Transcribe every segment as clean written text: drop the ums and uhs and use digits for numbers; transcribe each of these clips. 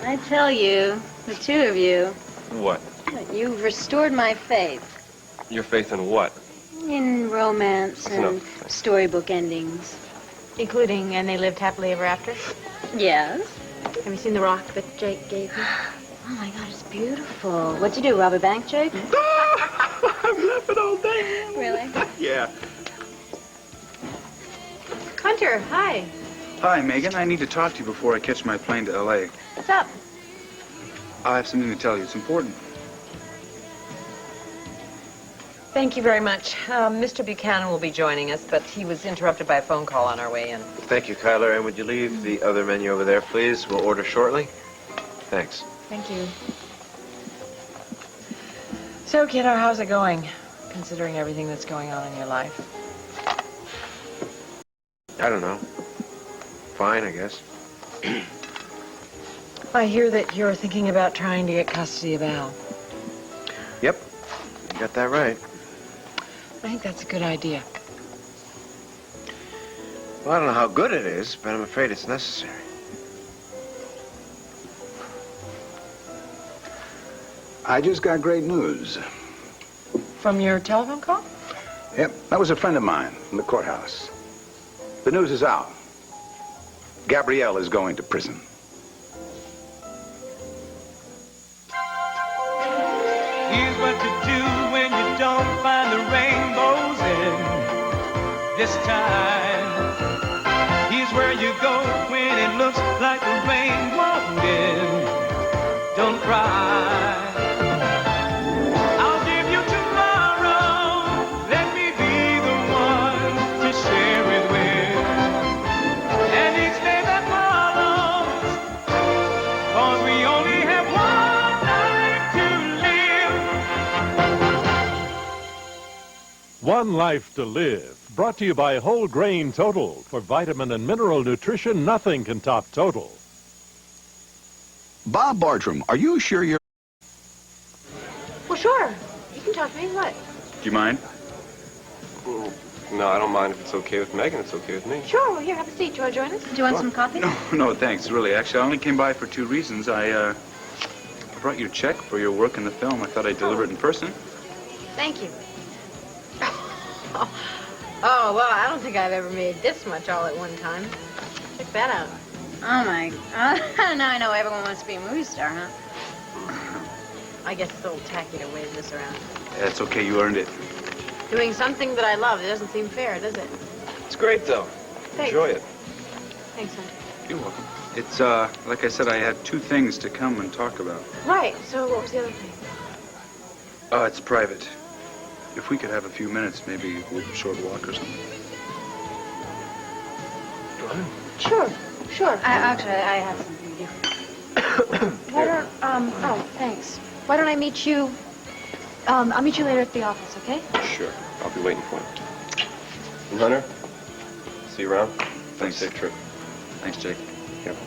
I tell you, the two of you, What? you've restored my faith. Your faith in what? In romance and storybook endings. Including And They Lived Happily Ever After? Yes. Have you seen the rock that Jake gave you? Oh, my God, it's beautiful. What'd you do, rob a bank, Jake? I'm laughing all day. Really? Yeah. Hunter, hi. Hi, Megan. I need to talk to you before I catch my plane to L.A. What's up? I have something to tell you. It's important. Thank you very much. Mr. Buchanan will be joining us, but he was interrupted by a phone call on our way in. Thank you, Kyler. And would you leave the other menu over there, please? We'll order shortly. Thanks. Thank you. So, kiddo, how's it going, considering everything that's going on in your life? I don't know. Fine, I guess. I hear that you're thinking about trying to get custody of Al. Yep. You got that right. I think that's a good idea. Well, I don't know how good it is, but I'm afraid it's necessary. I just got great news. From your telephone call? Yep, that was a friend of mine from the courthouse. The news is out. Gabrielle is going to prison. Here's what to do when you don't find the rainbows in this time. Here's where you go when it looks like the rain won't end. Don't cry. I'll give you tomorrow. Let me be the one to share it with. And each day that follows, 'cause we only have one life to live. One Life to Live, brought to you by Whole Grain Total. For vitamin and mineral nutrition, nothing can top Total. Bob Bartram, are you sure you're... Well, sure. You can talk to me. What? Do you mind? No, I don't mind if it's okay with Megan. It's okay with me. Sure. Well, here, have a seat. Do you want to join us? Do you want some coffee? No, thanks, really. Actually, I only came by for two reasons. I brought you a check for your work in the film. I thought I'd deliver it in person. Thank you. Oh, well, I don't think I've ever made this much all at one time. Check that out. Oh, my God. Now I know everyone wants to be a movie star, huh? I guess it's a little tacky to wave this around. That's okay. You earned it. Doing something that I love, it doesn't seem fair, does it? It's great, though. Thanks. Enjoy it. Thanks, Hunter. You're welcome. It's, like I said, I had two things to come and talk about. Right. So what was the other thing? It's private. If we could have a few minutes, maybe a short walk or something. Go ahead. Sure. Sure. Actually, I have something to do. Why don't, oh, thanks. Why don't I meet you, I'll meet you later at the office, okay? Sure. I'll be waiting for you. And Hunter, see you around. Thanks. Safe trip. Thanks, Jake. Careful.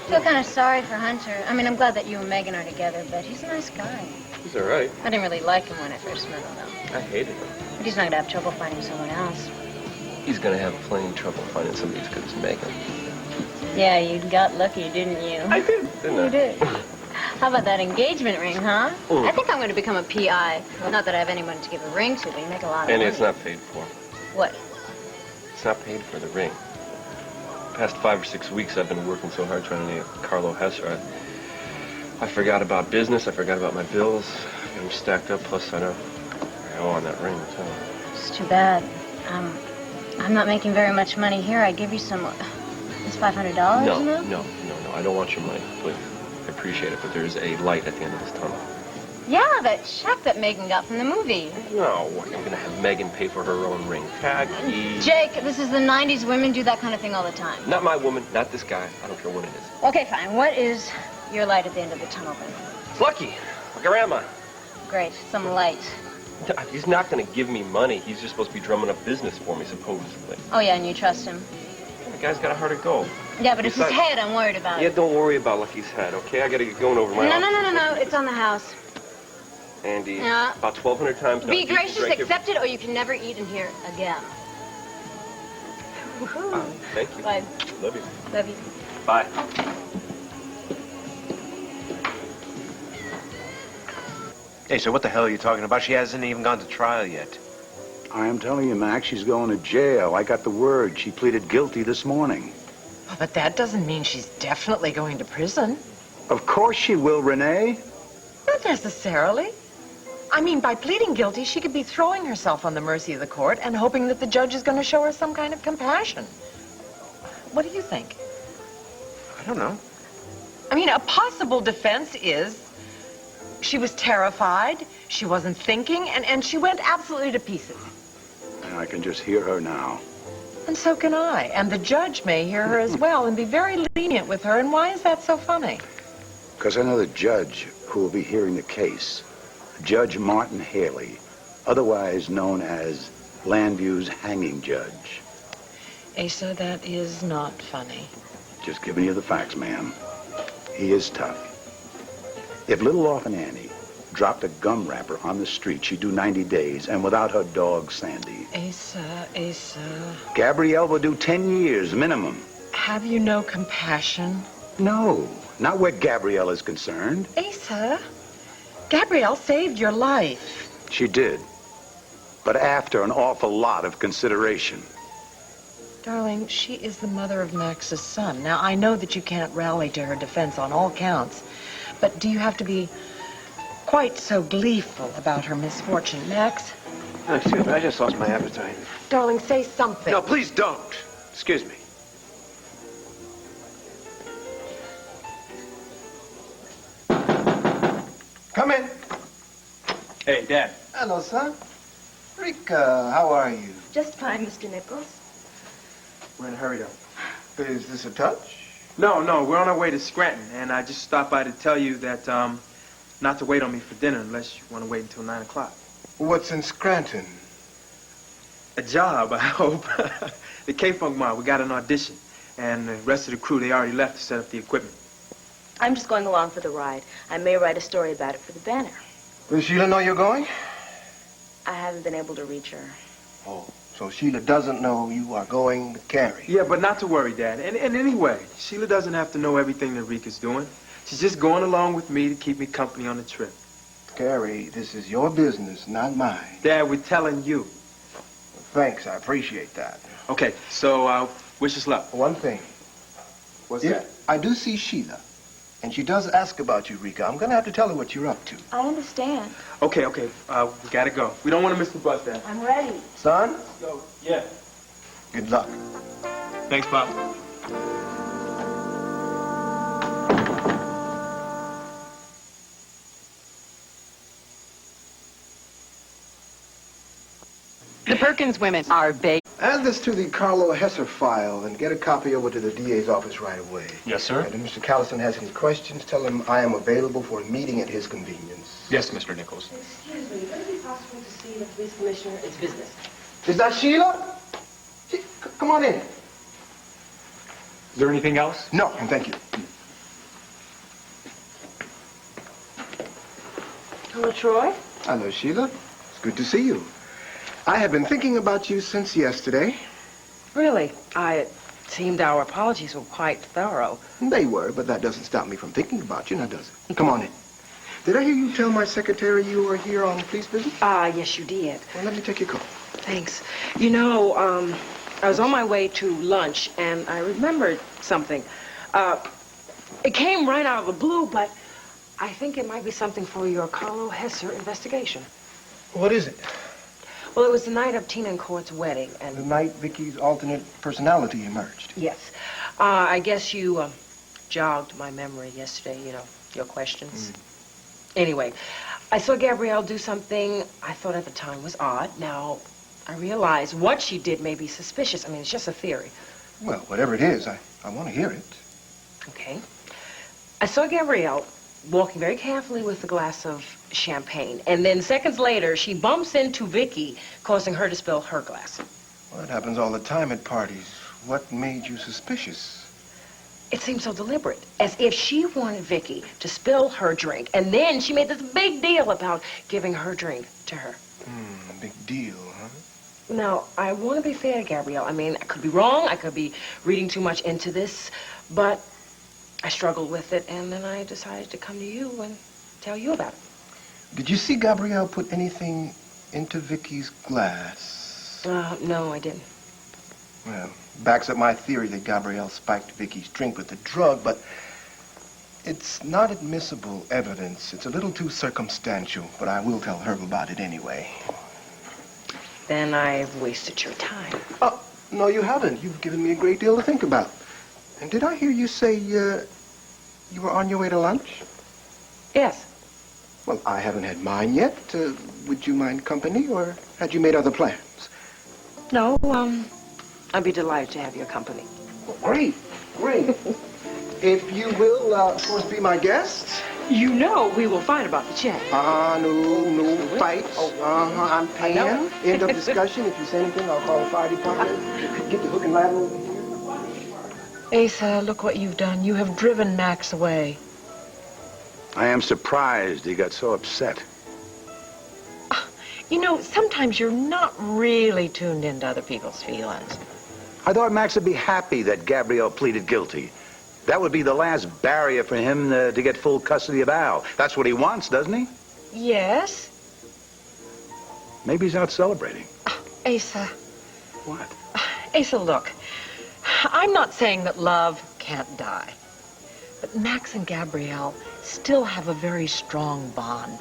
I feel kind of sorry for Hunter. I mean, I'm glad that you and Megan are together, but he's a nice guy. He's all right. I didn't really like him when I first met him, though. I hated him. But he's not gonna have trouble finding someone else. He's gonna have plenty of trouble finding somebody as good as Megan. Yeah, you got lucky, didn't you? I did, didn't I? You did. How about that engagement ring, huh? Mm. I think I'm going to become a PI. Not that I have anyone to give a ring to, but you make a lot of And money. it's not paid for. What? It's not paid for, the ring. Past 5 or 6 weeks, I've been working so hard trying to get Carlo Hesser. I forgot about business. I forgot about my bills. I'm stacked up. Plus, I know I owe on that ring, too. It's too bad. I'm not making very much money here. I give you some... It's $500, No. I don't want your money, please. I appreciate it, but there's a light at the end of this tunnel. Yeah, that check that Megan got from the movie. No, I'm going to have Megan pay for her own ring. Tacky. Jake, this is the 90s. Women do that kind of thing all the time. Not my woman, not this guy. I don't care what it is. Okay, fine. What is your light at the end of the tunnel, then? It's Lucky. Grandma. Great. Some light. He's not going to give me money. He's just supposed to be drumming up business for me, supposedly. Oh, yeah, and you trust him? The guy's got a heart of gold. Yeah, but it's his Besides- head I'm worried about. Yeah, don't worry about Lucky's head, okay? I got to get going over my No. It's on the house. Andy, Yeah. about 1,200 times. Be now, gracious, drink your- accept it, or you can never eat in here again. Thank you. Bye. Love you. Love you. Bye. Hey, so what the hell are you talking about? She hasn't even gone to trial yet. I am telling you, Max, she's going to jail. I got the word. She pleaded guilty this morning. But that doesn't mean she's definitely going to prison. Of course she will, Renee. Not necessarily. I mean, by pleading guilty, she could be throwing herself on the mercy of the court and hoping that the judge is going to show her some kind of compassion. What do you think? I don't know. I mean, a possible defense is she was terrified, she wasn't thinking, and she went absolutely to pieces. And I can just hear her now. And so can I. And the judge may hear her as well and be very lenient with her. And why is that so funny? Because I know the judge who will be hearing the case, Judge Martin Haley, otherwise known as Landview's hanging judge. Asa, that is not funny. Just giving you the facts, ma'am. He is tough. If little Orphan Annie dropped a gum wrapper on the street, she'd do 90 days, and without her dog, Sandy. Asa. Gabrielle will do 10 years minimum. Have you no compassion? No, not where Gabrielle is concerned. Asa, Gabrielle saved your life. She did, but after an awful lot of consideration. Darling, she is the mother of Max's son. Now, I know that you can't rally to her defense on all counts, but do you have to be quite so gleeful about her misfortune, Max? Oh, excuse me, I just lost my appetite. Darling, say something. No, please don't. Excuse me. Come in. Hey, Dad. Hello, son. Rika, how are you? Just fine, Mr. Nichols. We're in a hurry, though. Is this a touch? No, we're on our way to Scranton, and I just stopped by to tell you that, not to wait on me for dinner unless you want to wait until 9 o'clock. What's in Scranton? A job, I hope. The K-Funk Mart, we got an audition, and the rest of the crew, they already left to set up the equipment. I'm just going along for the ride. I may write a story about it for the banner. Does Sheila know you're going? I haven't been able to reach her. Oh, so Sheila doesn't know you are going with Carrie. Yeah, but not to worry, Dad. And anyway, Sheila doesn't have to know everything that Rika's doing. She's just going along with me to keep me company on the trip. Carrie, this is your business, not mine. Dad, we're telling you. Thanks, I appreciate that. Okay, so, wish us luck. One thing. What's If that? I do see Sheila, and she does ask about you, Rika, I'm going to have to tell her what you're up to. I understand. Okay, we gotta go. We don't want to miss the bus, Dad. I'm ready. Son? Let's go. Yeah. Good luck. Thanks, Pop. The Perkins women are big. Add this to the Carlo Hesser file and get a copy over to the DA's office right away. Yes, sir. And if Mr. Callison has any questions, tell him I am available for a meeting at his convenience. Yes, Mr. Nichols. Excuse me, would it be possible to see the police commissioner? It's business. Is that Sheila? Come on in. Is there anything else? No, and thank you. Hello, Troy. Hello, Sheila. It's good to see you. I have been thinking about you since yesterday. Really? It seemed our apologies were quite thorough. They were, but that doesn't stop me from thinking about you, now does it? Come on in. Did I hear you tell my secretary you were here on police business? Yes, you did. Well, let me take your coat. Thanks. You know, I was on my way to lunch, and I remembered something. It came right out of the blue, but I think it might be something for your Carlo Hesser investigation. What is it? Well, it was the night of Tina and Court's wedding, and... The night Vicky's alternate personality emerged. Yes. I guess you jogged my memory yesterday, you know, your questions. Anyway, I saw Gabrielle do something I thought at the time was odd. Now, I realize what she did may be suspicious. I mean, it's just a theory. Well, whatever it is, I want to hear it. Okay. I saw Gabrielle walking very carefully with a glass of champagne. And then seconds later, she bumps into Vicky, causing her to spill her glass. Well, it happens all the time at parties. What made you suspicious? It seemed so deliberate, as if she wanted Vicky to spill her drink, and then she made this big deal about giving her drink to her. Big deal, huh? Now, I want to be fair to Gabrielle. I mean, I could be wrong, I could be reading too much into this, but I struggled with it, and then I decided to come to you and tell you about it. Did you see Gabrielle put anything into Vicky's glass? No, I didn't. Well, backs up my theory that Gabrielle spiked Vicky's drink with the drug, but it's not admissible evidence. It's a little too circumstantial, but I will tell Herb about it anyway. Then I've wasted your time. Oh, no, you haven't. You've given me a great deal to think about. And did I hear you say you were on your way to lunch? Yes. Well, I haven't had mine yet. Would you mind company, or had you made other plans? No, I'd be delighted to have your company. Well, great, great. If you will, of course, be my guest. You know we will fight about the check. No fights. I'm paying. End of discussion. If you say anything, I'll call the fire department. Get the hook and ladder over here. Asa, look what you've done. You have driven Max away. I am surprised he got so upset. You know, sometimes you're not really tuned into other people's feelings. I thought Max would be happy that Gabrielle pleaded guilty. That would be the last barrier for him to get full custody of Al. That's what he wants, doesn't he? Yes. Maybe he's out celebrating. Asa. What? Asa, look. I'm not saying that love can't die. But Max and Gabrielle still have a very strong bond.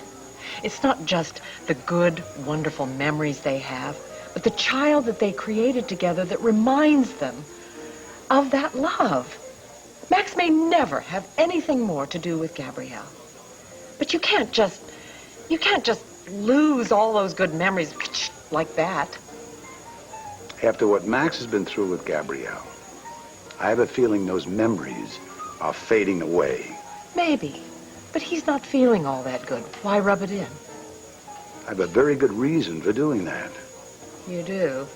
It's not just the good, wonderful memories they have, but the child that they created together that reminds them of that love. Max may never have anything more to do with Gabrielle. But you can't just lose all those good memories like that. After what Max has been through with Gabrielle, I have a feeling those memories are fading away. Maybe. But he's not feeling all that good. Why rub it in? I have a very good reason for doing that. You do?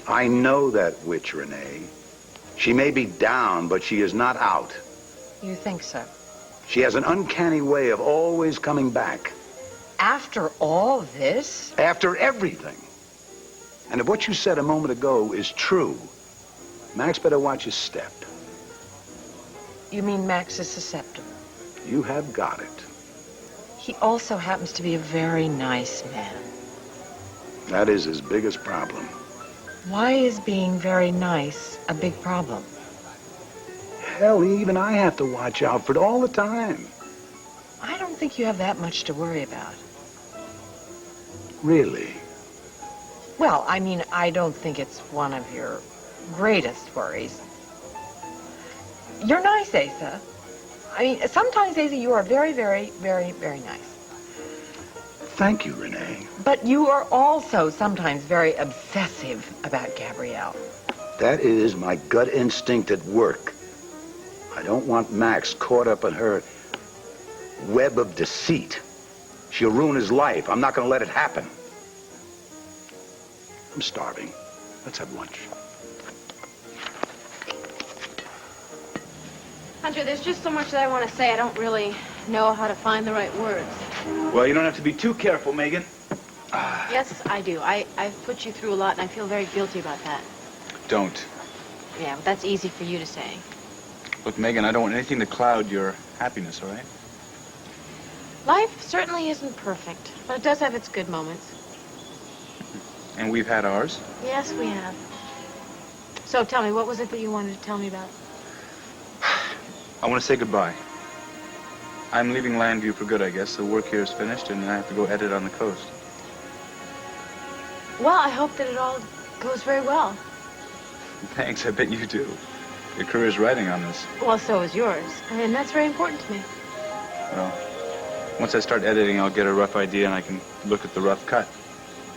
I know that witch, Renee. She may be down, but she is not out. You think so? She has an uncanny way of always coming back. After all this? After everything. And if what you said a moment ago is true, Max better watch his step. You mean Max is susceptible? You have got it. He also happens to be a very nice man. That is his biggest problem. Why is being very nice a big problem? Hell, even I have to watch out for it all the time. I don't think you have that much to worry about. Really? Well, I mean, I don't think it's one of your greatest worries. You're nice, Asa. I mean, sometimes, Asa, you are very, very, very, very nice. Thank you, Renee. But you are also sometimes very obsessive about Gabrielle. That is my gut instinct at work. I don't want Max caught up in her web of deceit. She'll ruin his life. I'm not going to let it happen. I'm starving. Let's have lunch. Hunter, there's just so much that I want to say. I don't really know how to find the right words. Well, you don't have to be too careful, Megan. Yes, I do. I've put you through a lot, and I feel very guilty about that. Don't. Yeah, but that's easy for you to say. Look, Megan, I don't want anything to cloud your happiness, all right? Life certainly isn't perfect, but it does have its good moments. And we've had ours. Yes, we have. So tell me, what was it that you wanted to tell me about? I want to say goodbye. I'm leaving Landview for good, I guess. The work here is finished, and I have to go edit on the coast. Well, I hope that it all goes very well. Thanks, I bet you do. Your career's riding on this. Well, so is yours, and that's very important to me. Well, once I start editing, I'll get a rough idea, and I can look at the rough cut.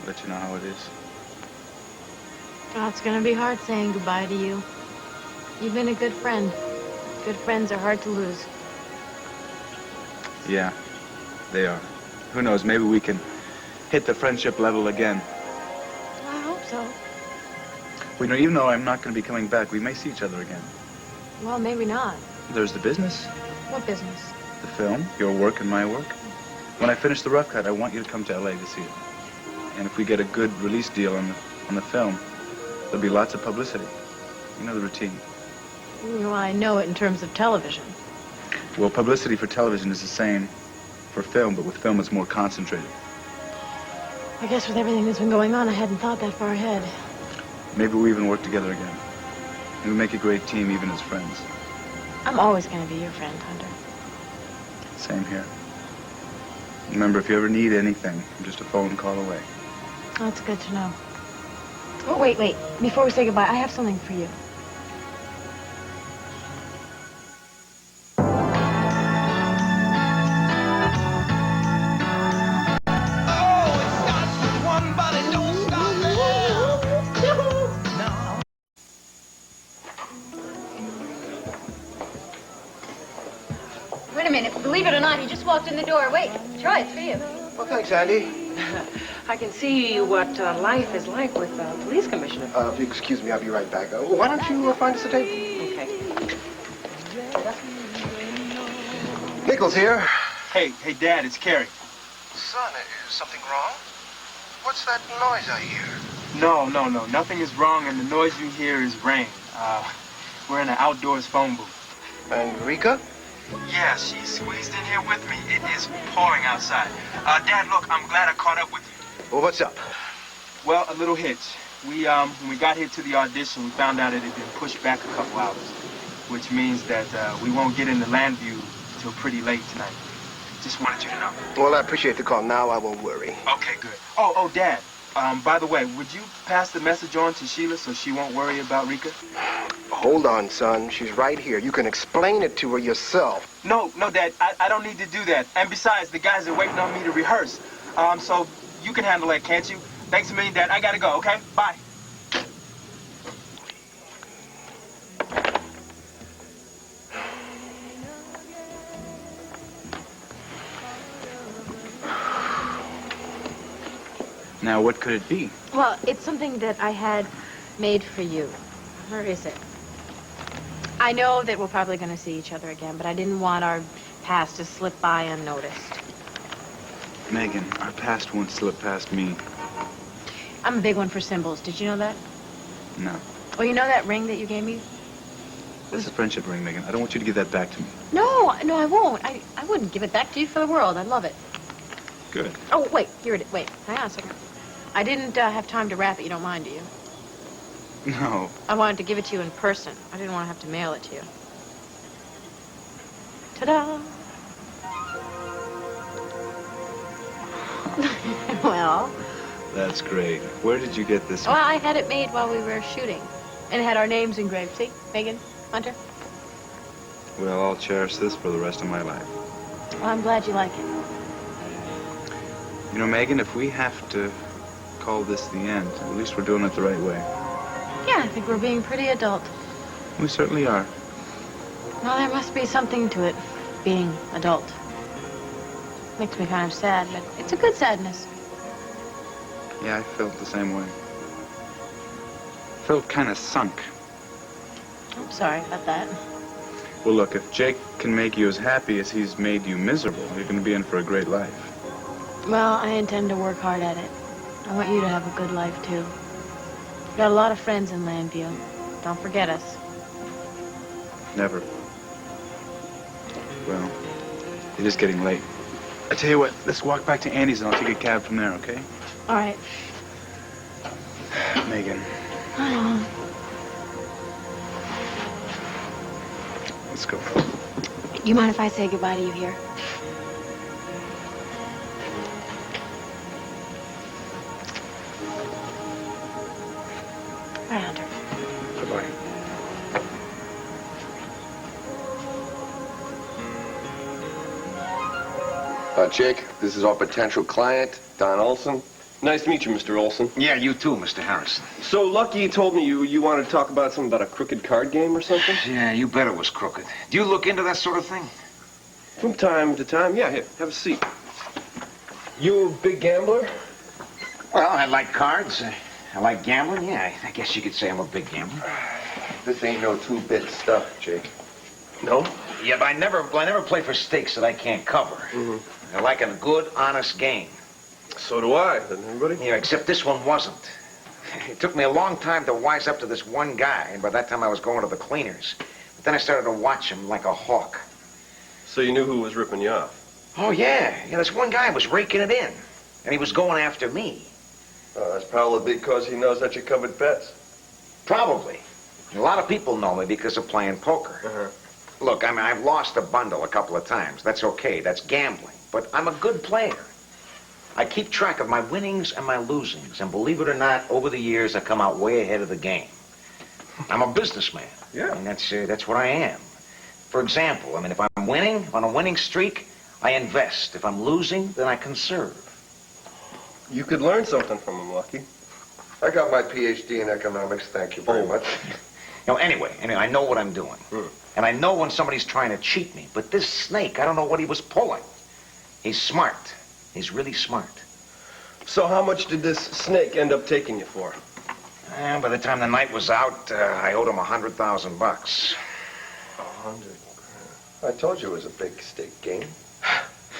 Let you know how it is. Well, it's going to be hard saying goodbye to you. You've been a good friend. Good friends are hard to lose. Yeah, they are. Who knows, maybe we can hit the friendship level again. I hope so. Well, you know, even though I'm not going to be coming back, we may see each other again. Well, maybe not. There's the business, What business? the film, your work and my work. When I finish the rough cut, I want you to come to L.A. to see it. And if we get a good release deal on the film, there'll be lots of publicity. You know the routine. Well, I know it in terms of television. Well, publicity for television is the same for film, but with film it's more concentrated. I guess with everything that's been going on, I hadn't thought that far ahead. Maybe we even work together again. And we make a great team, even as friends. I'm always going to be your friend, Hunter. Same here. Remember, if you ever need anything, I'm just a phone call away. That's good to know. Oh, wait. Before we say goodbye, I have something for you. Wait a minute. Believe it or not, he just walked in the door. Wait, Troy, it's for you. Well, thanks, Andy. I can see what life is like with a police commissioner. If you excuse me, I'll be right back. Why don't you find us a table? Okay. Nichols here. Hey, Dad, it's Carrie. Son, is something wrong? What's that noise I hear? No, nothing is wrong, and the noise you hear is rain. We're in an outdoors phone booth. And Rika? Yeah, she's squeezed in here with me. It is pouring outside. Dad, look, I'm glad I caught up with you. Well, what's up? Well, a little hitch. When we got here to the audition, we found out it had been pushed back a couple hours, which means that we won't get into Landview till pretty late tonight. Just wanted you to know. Well, I appreciate the call. Now I won't worry. Okay, good. Oh, Dad, by the way, would you pass the message on to Sheila so she won't worry about Rika? Hold on, son. She's right here. You can explain it to her yourself. No, Dad, I don't need to do that. And besides, the guys are waiting on me to rehearse. So you can handle that, can't you? Thanks a million, Dad. I gotta go, okay? Bye. Now, what could it be? Well, it's something that I had made for you. Where is it? I know that we're probably going to see each other again, but I didn't want our past to slip by unnoticed. Megan, our past won't slip past me. I'm a big one for symbols. Did you know that? No. Well, you know that ring that you gave me? That's a friendship ring, Megan. I don't want you to give that back to me. No, I won't. I wouldn't give it back to you for the world. I love it. Good. Oh, wait. Here it is. Wait. Hang on a second. I didn't have time to wrap it. You don't mind, do you? No. I wanted to give it to you in person. I didn't want to have to mail it to you. Ta-da! Well... That's great. Where did you get this Well, one? I had it made while we were shooting. And it had our names engraved. See? Megan, Hunter. Well, I'll cherish this for the rest of my life. Well, I'm glad you like it. You know, Megan, if we have to call this the end, at least we're doing it the right way. Yeah, I think we're being pretty adult. We certainly are. Well, there must be something to it, being adult. Makes me kind of sad, but it's a good sadness. Yeah, I felt the same way. Felt kind of sunk. I'm sorry about that. Well, look, if Jake can make you as happy as he's made you miserable, you're going to be in for a great life. Well, I intend to work hard at it. I want you to have a good life, too. We've got a lot of friends in Landview. Don't forget us. Never. Well, it is getting late. I tell you what, let's walk back to Andy's and I'll take a cab from there, okay? All right. Megan. Let's go. You mind if I say goodbye to you here? Bye, Hunter. Goodbye. Jake, this is our potential client, Don Olson. Nice to meet you, Mr. Olson. Yeah, you too, Mr. Harrison. So Lucky told me you wanted to talk about something about a crooked card game or something? Yeah, you bet it was crooked. Do you look into that sort of thing? From time to time, yeah. Here, have a seat. You a big gambler? Well, I like cards. I like gambling. Yeah, I guess you could say I'm a big gambler. This ain't no two-bit stuff, Jake. No? Yeah, but I never play for stakes that I can't cover. Mm-hmm. I like a good, honest game. So do I. Doesn't everybody? Yeah, except this one wasn't. It took me a long time to wise up to this one guy, and by that time I was going to the cleaners. But then I started to watch him like a hawk. So you knew who was ripping you off? Oh, yeah. Yeah, this one guy was raking it in. And he was going after me. That's probably because he knows that you covered bets. Probably. A lot of people know me because of playing poker. Uh-huh. Look, I mean, I've lost a bundle a couple of times. That's okay. That's gambling. But I'm a good player. I keep track of my winnings and my losings. And believe it or not, over the years, I come out way ahead of the game. I'm a businessman. Yeah. And that's what I am. For example, I mean, if I'm winning, if on a winning streak, I invest. If I'm losing, then I conserve. You could learn something from him, Lucky. I got my PhD in economics, thank you very much. Anyway, I know what I'm doing. And I know when somebody's trying to cheat me. But this snake, I don't know what he was pulling. He's smart. He's really smart. So how much did this snake end up taking you for? By the time the night was out, I owed him $100,000. 100 grand. I told you it was a big stake game.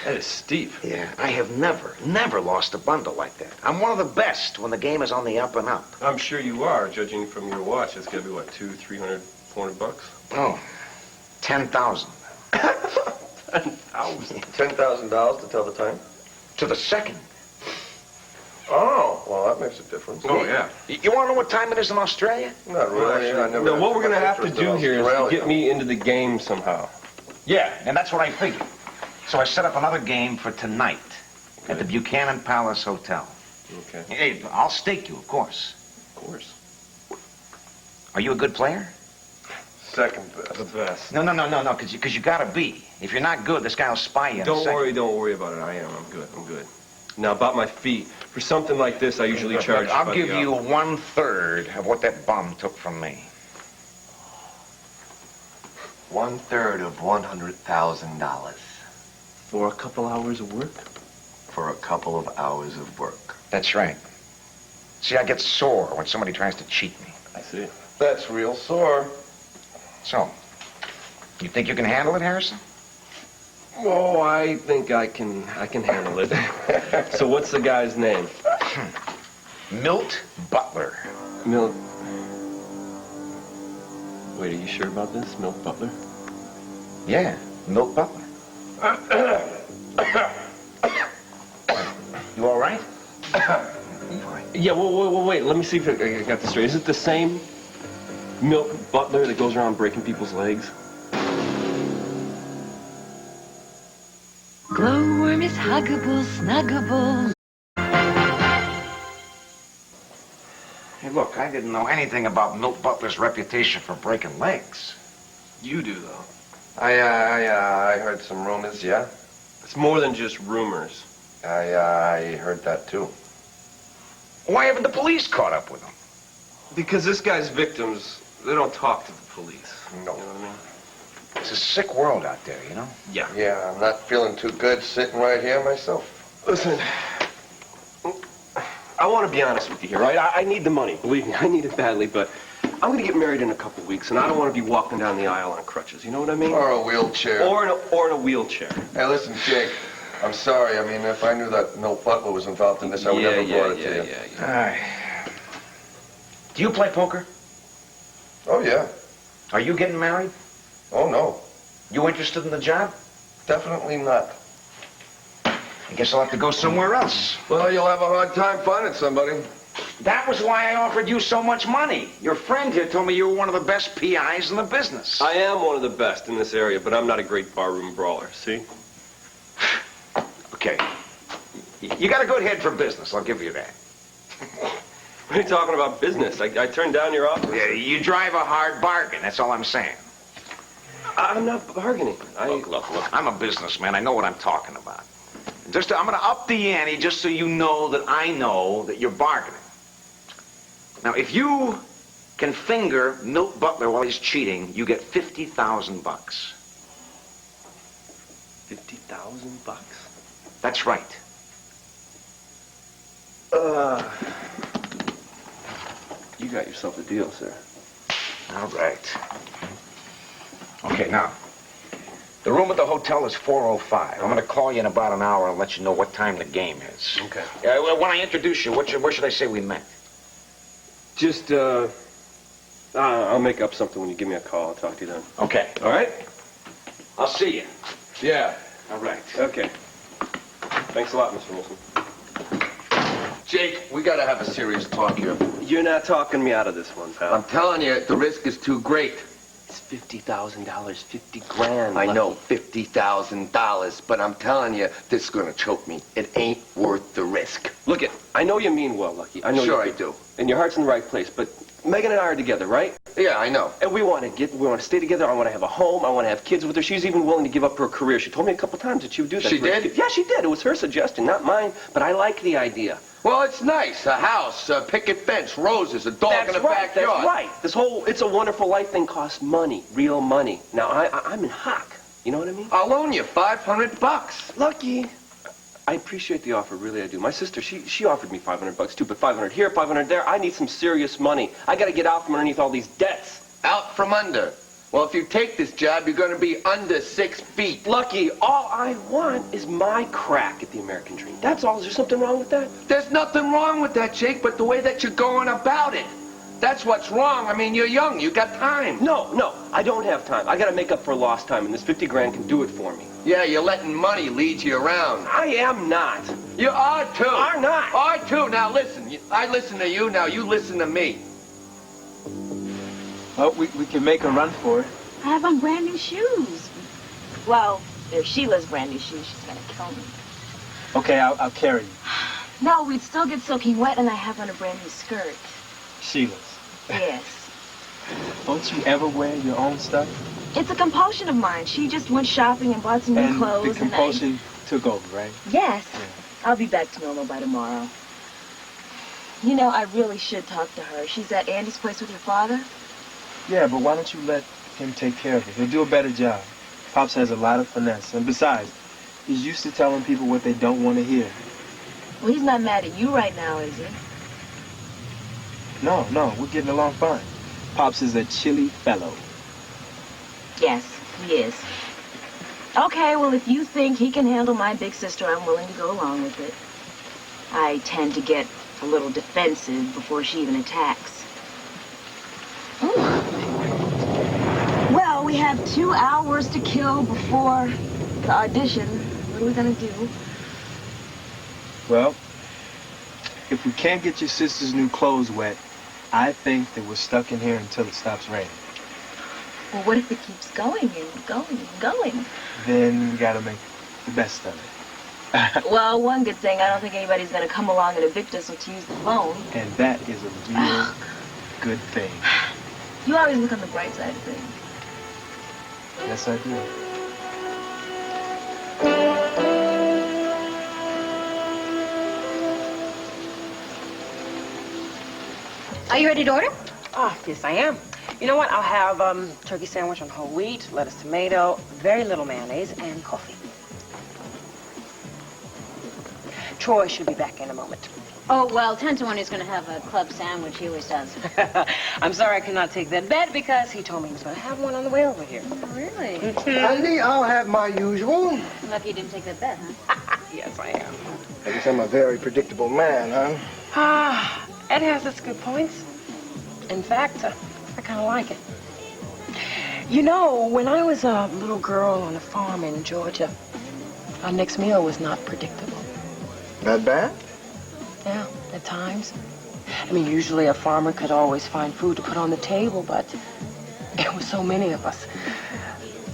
That is steep. Yeah, I have never lost a bundle like that. I'm one of the best when the game is on the up and up. I'm sure you are, judging from your watch. It's gonna be, what, $200, $300, $400? Oh, 10,000. 10,000? $10,000 to tell the time? To the second. Oh, well, that makes a difference. Oh, yeah. You want to know what time it is in Australia? Not really. I never No, what we're had gonna have to interest in do here is to Australia. get me into the game somehow. Yeah, and that's what I figured. So I set up another game for tonight at the Buchanan Palace Hotel. Okay. Hey, I'll stake you, of course. Of course. Are you a good player? Second best. The best. No, because you gotta be. If you're not good, this guy will spy you in a Don't second. worry about it. I am. I'm good. Now, about my feet. For something like this, I usually charge... I'll give you 1/3 of what that bum took from me. 1/3 of $100,000. For a couple hours of work? For a couple of hours of work. That's right. See, I get sore when somebody tries to cheat me. I see. That's real sore. So, you think you can handle it, Harrison? Oh, I think I can handle it. So what's the guy's name? Milt Butler. Milt... Wait, are you sure about this? Milt Butler? Yeah, Milt Butler. You all right? Yeah, well, wait. Let me see if I got this straight. Is it the same Milt Butler that goes around breaking people's legs? Glowworm is huggable, snuggable. Hey, look, I didn't know anything about Milt Butler's reputation for breaking legs. You do, though. I heard some rumors, yeah. It's more than just rumors. I heard that too. Why haven't the police caught up with him? Because this guy's victims, they don't talk to the police. No. You know what I mean? It's a sick world out there, you know? Yeah. Yeah, I'm not feeling too good sitting right here myself. Listen, I want to be honest with you here, right? I need the money. Believe me, I need it badly, but I'm going to get married in a couple weeks, and I don't want to be walking down the aisle on crutches. You know what I mean? Or a wheelchair. Or in a wheelchair. Hey, listen, Jake. I'm sorry. I mean, if I knew that Milt Butler was involved in this, I would never brought it to you. All right. Do you play poker? Oh, yeah. Are you getting married? Oh, no. You interested in the job? Definitely not. I guess I'll have to go somewhere else. Well, you'll have a hard time finding somebody. That was why I offered you so much money. Your friend here told me you were one of the best PIs in the business. I am one of the best in this area, but I'm not a great barroom brawler, see? Okay. You got a good head for business, I'll give you that. What are you talking about business? I turned down your offer. Yeah, you drive a hard bargain, that's all I'm saying. I'm not bargaining. Look, I'm a businessman. I know what I'm talking about. I'm going to up the ante just so you know that you're bargaining. Now, if you can finger Milt Butler while he's cheating, you get $50,000. $50,000? That's right. You got yourself a deal, sir. All right. Okay, now, the room at the hotel is 405. I'm going to call you in about an hour and let you know what time the game is. Okay. When I introduce you, where should I say we met? Just, I'll make up something when you give me a call. I'll talk to you then. Okay. All right? I'll see you. Yeah. All right. Okay. Thanks a lot, Mr. Wilson. Jake, we gotta have a serious talk here. You're not talking me out of this one, pal. I'm telling you, the risk is too great. It's $50,000, 50 grand. I know, $50,000, but I'm telling you, this is gonna choke me. It ain't worth the risk. Look it, I know you mean well, Lucky. I know Sure you I do. And your heart's in the right place, but Megan and I are together, right? Yeah, I know. And we want to stay together. I want to have a home. I want to have kids with her. She's even willing to give up her career. She told me a couple times that she would do that. She did? Yeah, she did. It was her suggestion, not mine. But I like the idea. Well, it's nice. A house, a picket fence, roses, a dog in the backyard. That's right. This whole It's a Wonderful Life thing costs money, real money. Now, I'm in hock. You know what I mean? I'll loan you $500. Lucky. I appreciate the offer, really I do. My sister, she offered me $500 too, but 500 here, 500 there. I need some serious money. I got to get out from underneath all these debts. Out from under. Well, if you take this job, you're going to be under 6 feet. Lucky, all I want is my crack at the American dream. That's all. Is there something wrong with that? There's nothing wrong with that, Jake, but the way that you're going about it. That's what's wrong. I mean, you're young. You got time. No, I don't have time. I got to make up for lost time, and this 50 grand can do it for me. Yeah, you're letting money lead you around. I am not. You are too. Are not. Are too. Now listen. I listen to you. Now you listen to me. Well, we can make a run for it. I have on brand new shoes. Well, they're Sheila's brand new shoes. She's gonna kill me. Okay, I'll carry you. No, we'd still get soaking wet, and I have on a brand new skirt. Sheila's. Yes. Don't you ever wear your own stuff? It's a compulsion of mine. She just went shopping and bought some new clothes. The compulsion took over, right? Yes. Yeah. I'll be back to normal by tomorrow. You know, I really should talk to her. She's at Andy's place with your father? Yeah, but why don't you let him take care of it? He'll do a better job. Pops has a lot of finesse. And besides, he's used to telling people what they don't want to hear. Well, he's not mad at you right now, is he? No, we're getting along fine. Pops is a chilly fellow. Yes, he is. Okay, well, if you think he can handle my big sister, I'm willing to go along with it. I tend to get a little defensive before she even attacks. Ooh. Well, we have 2 hours to kill before the audition. What are we gonna do? Well, if we can't get your sister's new clothes wet, I think that we're stuck in here until it stops raining. Well, what if it keeps going and going and going? Then we gotta make the best of it. Well, one good thing, I don't think anybody's gonna come along and evict us or to use the phone. And that is a real good thing. You always look on the bright side of things. Yes, I do. Are you ready to order? Oh, yes, I am. You know what? I'll have turkey sandwich on whole wheat, lettuce, tomato, very little mayonnaise, and coffee. Troy should be back in a moment. Oh, well, 10 to 1 he's going to have a club sandwich. He always does. I'm sorry I cannot take that bet because he told me he was going to have one on the way over here. Oh, really? Andy, I'll have my usual. Lucky you didn't take that bet, huh? Yes, I am. I guess I'm a very predictable man, huh? Ah, Ed has its good points. In fact, I kind of like it. You know, when I was a little girl on a farm in Georgia, our next meal was not predictable. That bad? Yeah, at times. I mean, usually a farmer could always find food to put on the table, but it was so many of us.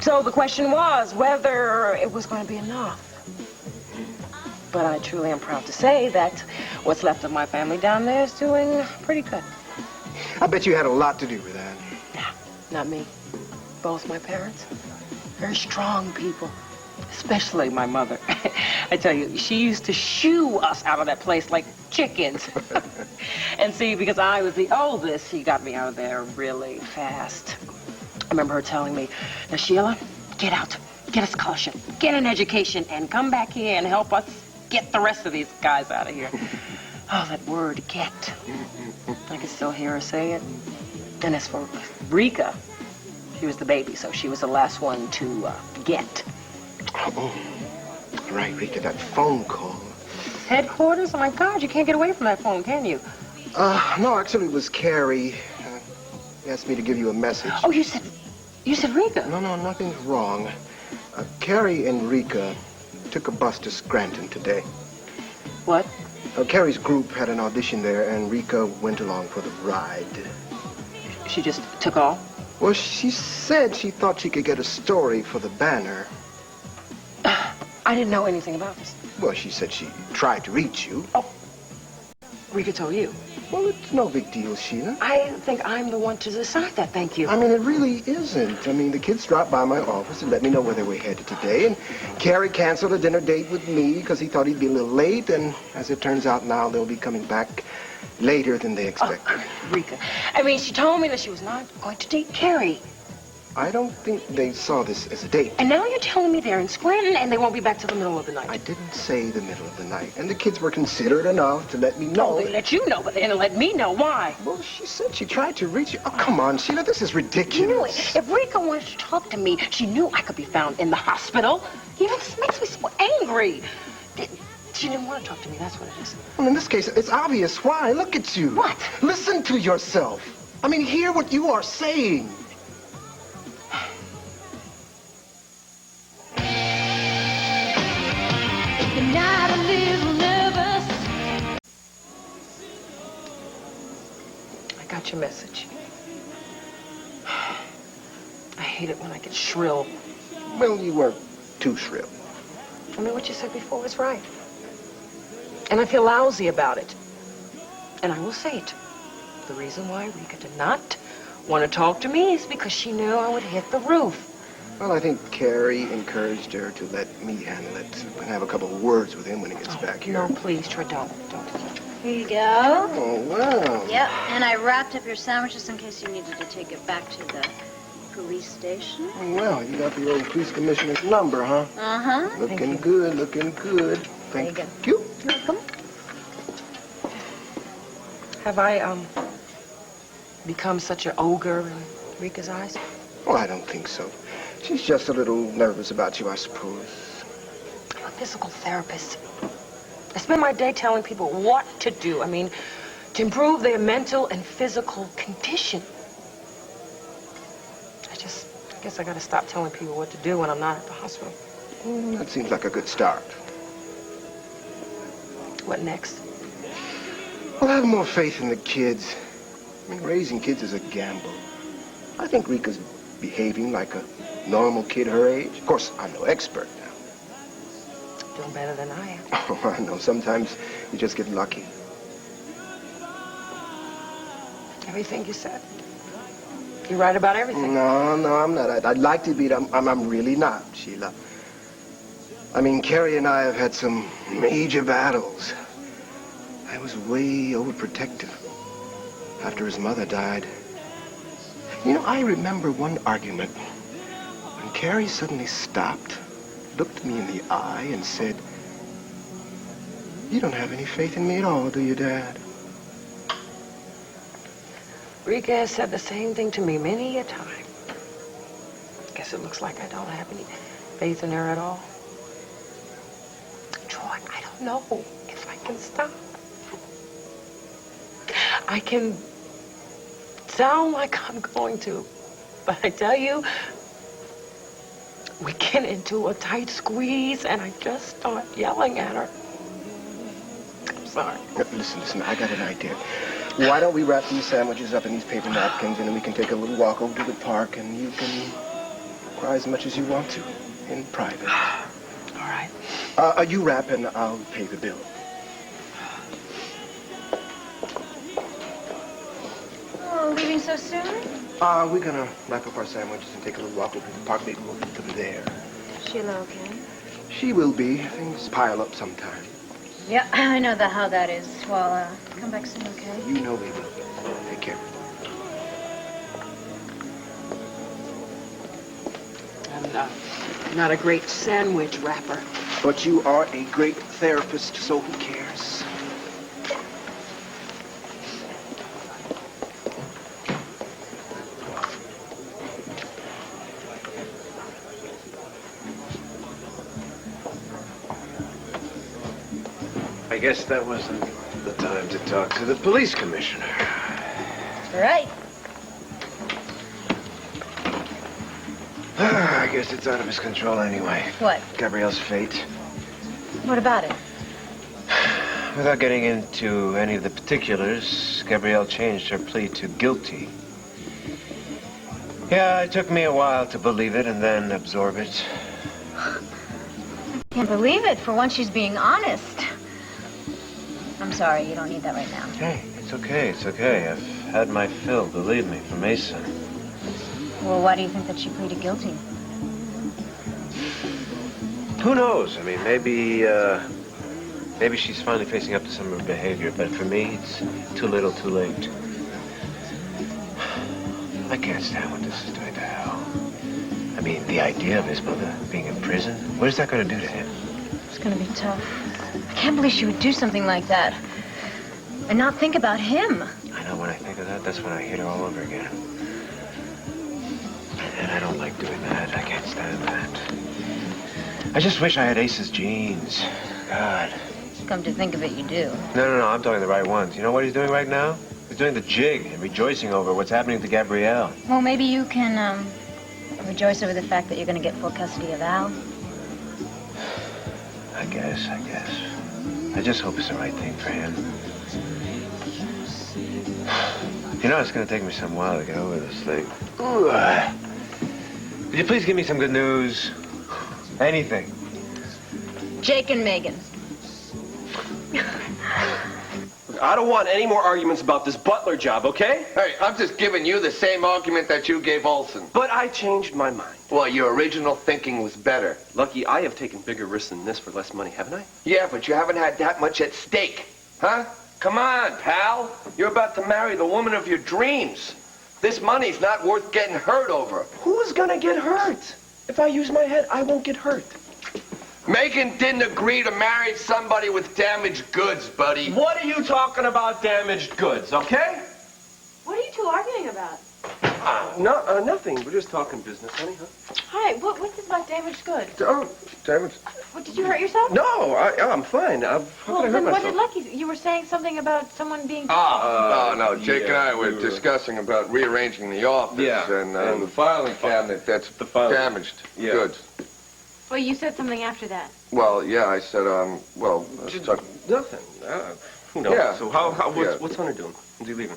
So the question was whether it was going to be enough. But I truly am proud to say that what's left of my family down there is doing pretty good. I bet you had a lot to do with that. Not me. Both my parents. Very strong people. Especially my mother. I tell you, she used to shoo us out of that place like chickens. And see, because I was the oldest, she got me out of there really fast. I remember her telling me, now, Sheila, get out. Get a scholarship. Get an education. And come back here and help us get the rest of these guys out of here. Oh, that word, get. I can still hear her say it. And as for Rika, she was the baby, so she was the last one to get. Oh, right, Rika, that phone call. Headquarters? Oh, my God, you can't get away from that phone, can you? No, actually, it was Carrie. He asked me to give you a message. Oh, you said Rika? No, nothing's wrong. Carrie and Rika took a bus to Scranton today. What? Carrie's group had an audition there, and Rika went along for the ride. She just took off? Well, she said she thought she could get a story for the banner. I didn't know anything about this. Well, she said she tried to reach you. Oh, Rika told you? Well, it's no big deal, Sheila. I think I'm the one to decide that, thank you. I mean, it really isn't. I mean, the kids dropped by my office and let me know where they were headed today, and Carrie canceled a dinner date with me because he thought he'd be a little late, and as it turns out now, they'll be coming back later than they expected. Oh, Rika. I mean, she told me that she was not going to date Carrie. I don't think they saw this as a date. And now you're telling me they're in Scranton and they won't be back till the middle of the night. I didn't say the middle of the night. And the kids were considerate enough to let me know. Oh, they let you know, but they didn't let me know. Why? Well, she said she tried to reach you. Oh, come on, Sheila, this is ridiculous. You knew it. If Rika wanted to talk to me, she knew I could be found in the hospital. You know, this makes me so angry. She didn't want to talk to me, that's what it is. Well, in this case, it's obvious why. Look at you. What? Listen to yourself. I mean, hear what you are saying. Not a little nervous. I got your message. I hate it when I get shrill. Well, you weren't too shrill. I mean, what you said before was right. And I feel lousy about it. And I will say it. The reason why Rika did not want to talk to me is because she knew I would hit the roof. Well, I think Carrie encouraged her to let me handle it and have a couple of words with him when he gets back here. No, please, Troy, don't. Here you go. Oh, wow. Yep, and I wrapped up your sandwiches in case you needed to take it back to the police station. Oh, well, you got the old police commissioner's number, huh? Uh-huh. Looking good, looking good. Thank you. Welcome. Have I, become such an ogre in Rika's eyes? Oh, I don't think so. She's just a little nervous about you, I suppose. I'm a physical therapist. I spend my day telling people what to do. I mean, to improve their mental and physical condition. I guess I gotta stop telling people what to do when I'm not at the hospital. That seems like a good start. What next? Well, have more faith in the kids. I mean, raising kids is a gamble. I think Rika's behaving like a normal kid her age. Of course, I'm no expert now. Doing better than I am. Oh, I know. Sometimes you just get lucky. Everything you said. You're right about everything. No, I'm not. I'd like to be, but I'm really not, Sheila. I mean, Carrie and I have had some major battles. I was way overprotective after his mother died. You know, I remember one argument when Carrie suddenly stopped, looked me in the eye, and said, "You don't have any faith in me at all, do you, Dad?" Rika has said the same thing to me many a time. Guess it looks like I don't have any faith in her at all. Troy, I don't know if I can stop. I can sound like I'm going to, but I tell you, we get into a tight squeeze and I just start yelling at her. I'm sorry. Listen, I got an idea. Why don't we wrap these sandwiches up in these paper napkins and then we can take a little walk over to the park and you can cry as much as you want to in private. All right. You wrap and I'll pay the bill. Oh, leaving so soon? We're gonna wrap up our sandwiches and take a little walk over to the park. Maybe we'll meet them there. Sheila okay? She will be. Things pile up sometime. Yeah, I know how that is. Well, come back soon, okay? You know we will. Take care. I'm not a great sandwich wrapper. But you are a great therapist, so who cares? I guess that wasn't the time to talk to the police commissioner. Right. I guess it's out of his control anyway. What? Gabrielle's fate. What about it? Without getting into any of the particulars, Gabrielle changed her plea to guilty. Yeah, it took me a while to believe it and then absorb it. I can't believe it. For once, she's being honest. I'm sorry, you don't need that right now. Hey, it's okay, it's okay. I've had my fill, believe me, from Mason. Well, why do you think that she pleaded guilty? Who knows? I mean, maybe she's finally facing up to some of her behavior, but for me, it's too little, too late. I can't stand what this is doing to Hal. I mean, the idea of his mother being in prison, what is that going to do to him? It's going to be tough. I can't believe she would do something like that. And not think about him. I know, when I think of that, that's when I hate her all over again. And I don't like doing that. I can't stand that. I just wish I had Ace's genes. God. Come to think of it, you do. No, I'm talking the right ones. You know what he's doing right now? He's doing the jig and rejoicing over what's happening to Gabrielle. Well, maybe you can, rejoice over the fact that you're going to get full custody of Al. I guess. I just hope it's the right thing for him. You know, it's going to take me some while to get over this thing. Ooh. Could you please give me some good news? Anything. Jake and Megan. I don't want any more arguments about this butler job, okay? Hey, I'm just giving you the same argument that you gave Olson. But I changed my mind. Well, your original thinking was better. Lucky, I have taken bigger risks than this for less money, haven't I? Yeah, but you haven't had that much at stake. Huh? Come on, pal. You're about to marry the woman of your dreams. This money's not worth getting hurt over. Who's gonna get hurt? If I use my head, I won't get hurt. Megan didn't agree to marry somebody with damaged goods, buddy. What are you talking about, damaged goods, okay? What are you two arguing about? Nothing. We're just talking business, honey, huh? Hi, what's this about damaged goods? Oh, damaged. What, did you hurt yourself? No, I'm fine. How Well, can I hurt then what myself? did Lucky... You were saying something about someone being... No, Jake and I were discussing about rearranging the office and the filing cabinet that's damaged goods. Well, you said something after that. Well, yeah, I said, let's talk. Nothing. Who knows? Yeah. So what's Hunter doing? When's he leaving?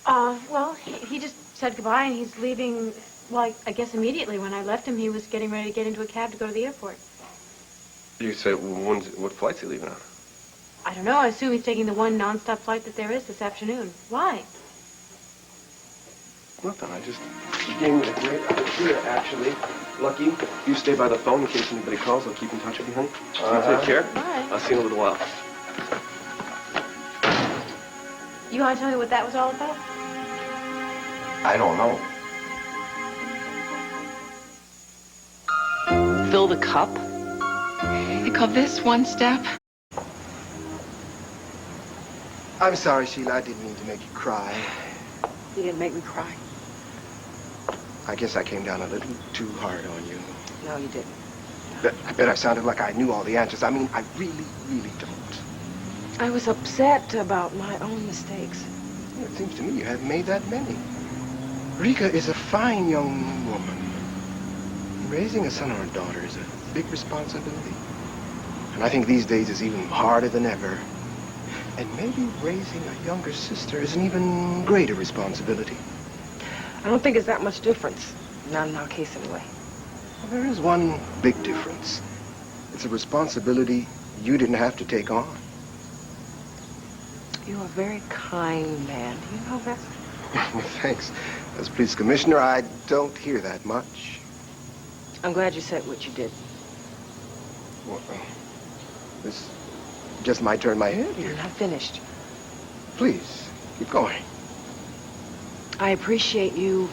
Well, he just said goodbye and he's leaving, well, I guess immediately. When I left him, he was getting ready to get into a cab to go to the airport. You said, what flight's he leaving on? I don't know. I assume he's taking the one nonstop flight that there is this afternoon. Why? Nothing. She gave me a great idea, actually. Lucky, you stay by the phone in case anybody calls. I'll keep in touch with you, honey. You take care. Bye. I'll see you in a little while. You want to tell me what that was all about? I don't know. Fill the cup? They call this one step? I'm sorry, Sheila. I didn't mean to make you cry. You didn't make me cry. I guess I came down a little too hard on you. No, you didn't. I bet I sounded like I knew all the answers. I mean, I really, really don't. I was upset about my own mistakes. Well, it seems to me you haven't made that many. Rika is a fine young woman. Raising a son or a daughter is a big responsibility. And I think these days it's even harder than ever. And maybe raising a younger sister is an even greater responsibility. I don't think it's that much difference. Not in our case, anyway. Well, there is one big difference. It's a responsibility you didn't have to take on. You're a very kind man. Do you know that? Well, thanks. As police commissioner, I don't hear that much. I'm glad you said what you did. Well, this just might turn my head here. You're not finished. Please, keep going. I appreciate you,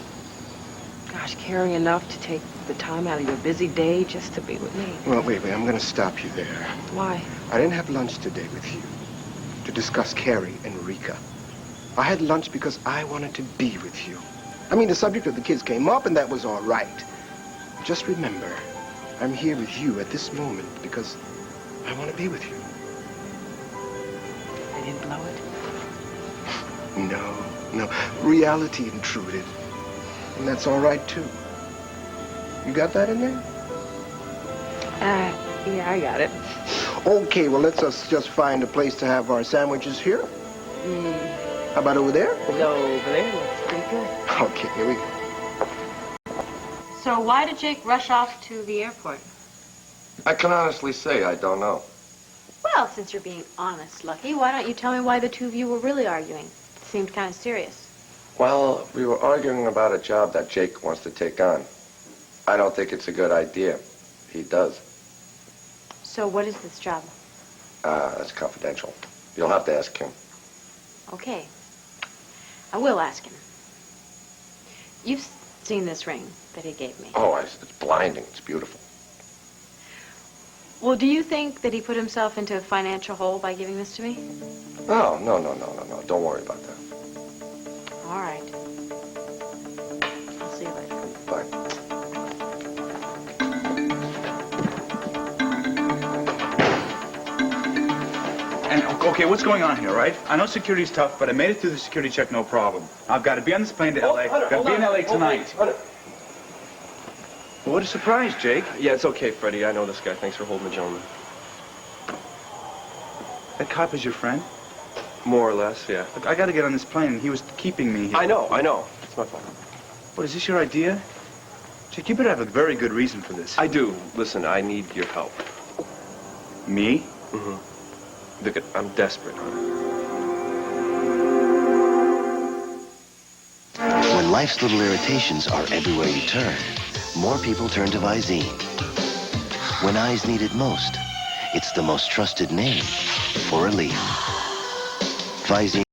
gosh, caring enough to take the time out of your busy day just to be with me. Well, wait. I'm going to stop you there. Why? I didn't have lunch today with you to discuss Carrie and Rika. I had lunch because I wanted to be with you. I mean, the subject of the kids came up, and that was all right. Just remember, I'm here with you at this moment because I want to be with you. No. Reality intruded. And that's all right, too. You got that in there? Yeah, I got it. Okay, well, let's us just find a place to have our sandwiches here. How about over there? No, over there looks pretty good. Okay, here we go. So why did Jake rush off to the airport? I can honestly say I don't know. Well, since you're being honest, Lucky, why don't you tell me why the two of you were really arguing? It seemed kind of serious. Well, we were arguing about a job that Jake wants to take on. I don't think it's a good idea. He does. So what is this job? That's confidential. You'll have to ask him. Okay. I will ask him. You've seen this ring that he gave me. Oh, it's blinding. It's beautiful. Well, do you think that he put himself into a financial hole by giving this to me? Oh, no. Don't worry about that. All right. I'll see you later. Bye. And, okay, what's going on here, right? I know security's tough, but I made it through the security check no problem. I've got to be on this plane to L.A. Got to be in L.A. tonight. Well, what a surprise, Jake. Yeah, it's okay, Freddie. I know this guy. Thanks for holding the gentleman. That cop is your friend? More or less, yeah. Look, I got to get on this plane, and he was keeping me here. I know. It's my fault. What, is this your idea? Jake, you better have a very good reason for this. I do. Listen, I need your help. Me? Mm-hmm. Look, I'm desperate. When life's little irritations are everywhere you turn, more people turn to Visine. When eyes need it most, it's the most trusted name for relief. Visine.